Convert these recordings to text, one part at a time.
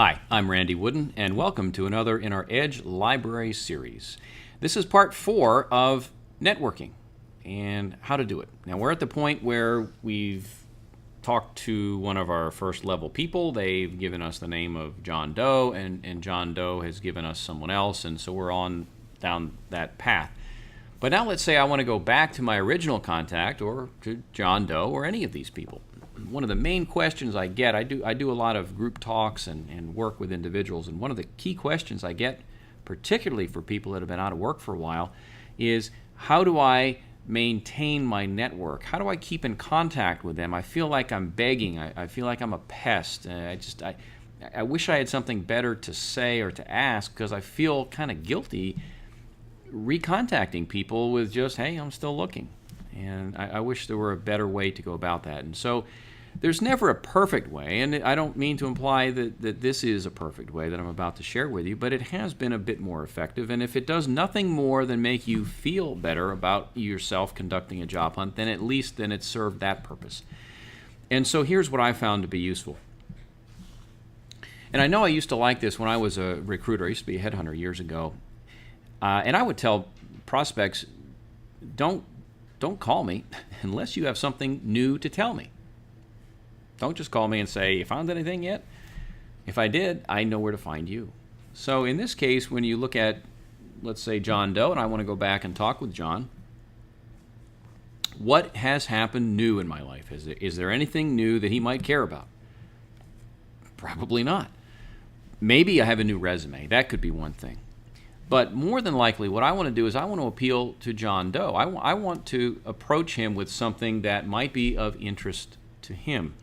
Hi, I'm Randy Wooden, and welcome to another in our Edge Library series. This is part 4 of networking and how to do it. Now, we're at the point where we've talked to one of our first level people. They've given us the name of John Doe, and John Doe has given us someone else, and so we're on down that path. But now let's say I want to go back to my original contact or to John Doe or any of these people. One of the main questions I get, I do a lot of group talks and work with individuals, and one of the key questions I get, particularly for people that have been out of work for a while, is how do I maintain my network? How do I keep in contact with them? I feel like I'm begging. I feel like I'm a pest. I wish I had something better to say or to ask, because I feel kind of guilty recontacting people with just, hey, I'm still looking. And I wish there were a better way to go about that. And so there's never a perfect way, and I don't mean to imply that this is a perfect way that I'm about to share with you, but it has been a bit more effective. And if it does nothing more than make you feel better about yourself conducting a job hunt, then at least then it's served that purpose. And so here's what I found to be useful. And I know I used to like this when I was a recruiter. I used to be a headhunter years ago. And I would tell prospects, don't call me unless you have something new to tell me. Don't just call me and say, you found anything yet? If I did, I know where to find you. So in this case, when you look at, let's say, John Doe, and I want to go back and talk with John, what has happened new in my life? Is there anything new that he might care about? Probably not. Maybe I have a new resume. That could be one thing. But more than likely, what I want to do is I want to appeal to John Doe. I want to approach him with something that might be of interest to him.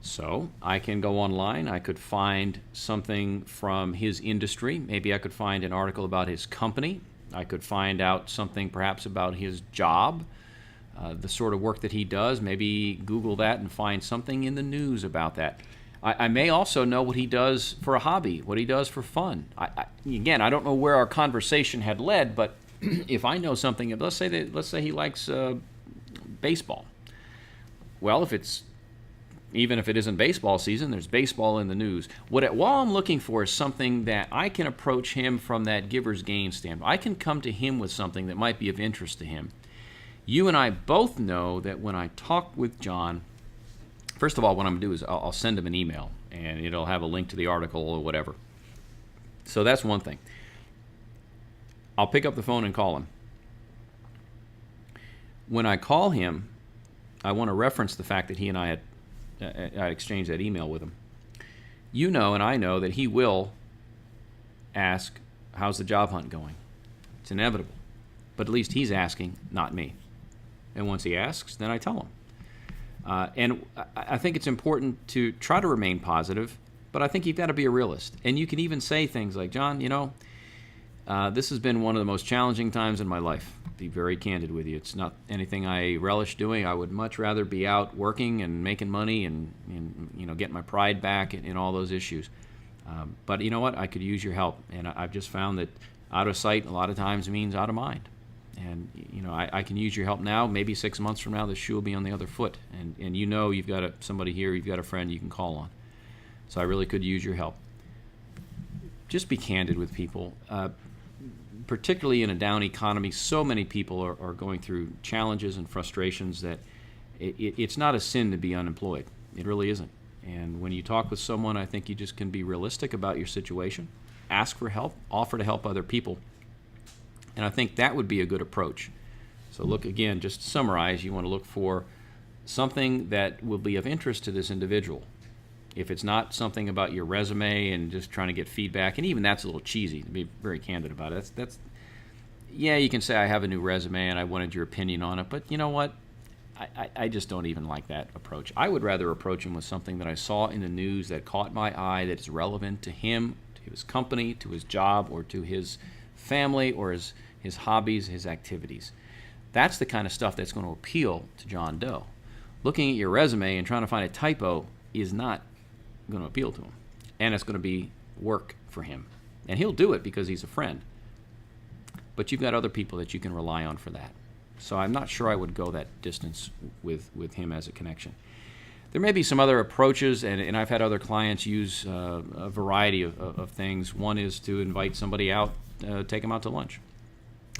So I can go online. I could find something from his industry. Maybe I could find an article about his company. I could find out something perhaps about his job, the sort of work that he does. Maybe Google that and find something in the news about that. I may also know what he does for a hobby, what he does for fun. Again, I don't know where our conversation had led, but if I know something, let's say he likes baseball. Well, even if it isn't baseball season, there's baseball in the news. What I'm looking for is something that I can approach him from that giver's gain standpoint. I can come to him with something that might be of interest to him. You and I both know that when I talk with John, first of all, what I'm going to do is I'll send him an email, and it'll have a link to the article or whatever. So that's one thing. I'll pick up the phone and call him. When I call him, I want to reference the fact that he and I had exchanged that email with him. You know, and I know that he will ask, how's the job hunt going? It's inevitable. But at least he's asking, not me. And once he asks, then I tell him. And I think it's important to try to remain positive, but I think you've got to be a realist. And you can even say things like, John, this has been one of the most challenging times in my life. Be very candid with you. It's not anything I relish doing. I would much rather be out working and making money and get my pride back in all those issues. But you know what? I could use your help. And I've just found that out of sight a lot of times means out of mind. And I can use your help now. Maybe 6 months from now, the shoe will be on the other foot. And you've got somebody here, you've got a friend you can call on. So I really could use your help. Just be candid with people. Particularly in a down economy, so many people are going through challenges and frustrations that it's not a sin to be unemployed. It really isn't. And when you talk with someone, I think you just can be realistic about your situation, ask for help, offer to help other people. And I think that would be a good approach. So look, again, just to summarize, you want to look for something that will be of interest to this individual. If it's not something about your resume and just trying to get feedback, and even that's a little cheesy, to be very candid about it. Yeah, you can say I have a new resume and I wanted your opinion on it, but you know what? I just don't even like that approach. I would rather approach him with something that I saw in the news that caught my eye, that is relevant to him, to his company, to his job, or to his family, or his hobbies, his activities. That's the kind of stuff that's going to appeal to John Doe. Looking at your resume and trying to find a typo is not going to appeal to him, and it's going to be work for him, and he'll do it because he's a friend, but you've got other people that you can rely on for that. So I'm not sure I would go that distance with him as a connection. There may be some other approaches, and I've had other clients use a variety of things. One is to invite somebody out, take them out to lunch.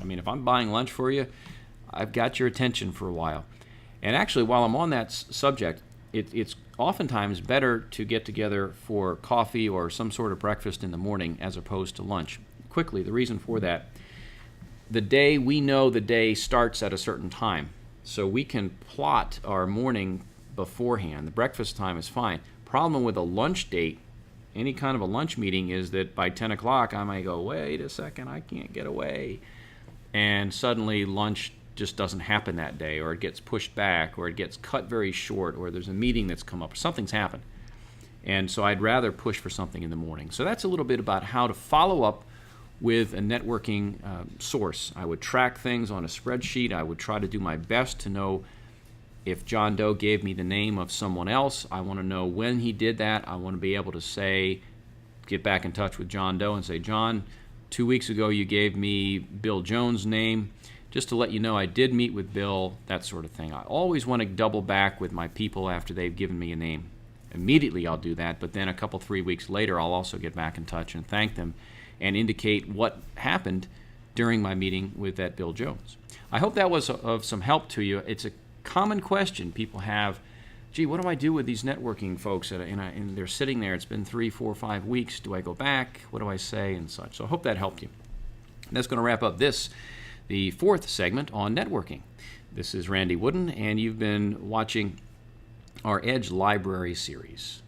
I mean, if I'm buying lunch for you, I've got your attention for a while. And actually, while I'm on that subject, it's oftentimes better to get together for coffee or some sort of breakfast in the morning as opposed to lunch. Quickly, the reason for that, we know the day starts at a certain time. So we can plot our morning beforehand. The breakfast time is fine. Problem with a lunch date, any kind of a lunch meeting, is that by 10 o'clock I might go, wait a second, I can't get away. And suddenly lunch just doesn't happen that day, or it gets pushed back, or it gets cut very short, or there's a meeting that's come up, or something's happened. And so I'd rather push for something in the morning. So that's a little bit about how to follow up with a networking source. I would track things on a spreadsheet. I would try to do my best to know if John Doe gave me the name of someone else. I want to know when he did that. I want to be able to get back in touch with John Doe and say, John, 2 weeks ago you gave me Bill Jones' name. Just to let you know, I did meet with Bill, that sort of thing. I always want to double back with my people after they've given me a name. Immediately I'll do that, but then 3 weeks later I'll also get back in touch and thank them and indicate what happened during my meeting with that Bill Jones. I hope that was of some help to you. It's a common question people have. Gee, what do I do with these networking folks? And they're sitting there. It's been 3, 4, 5 weeks. Do I go back? What do I say? And such. So I hope that helped you. And that's going to wrap up the fourth segment on networking. This is Randy Wooden, and you've been watching our Edge Library series.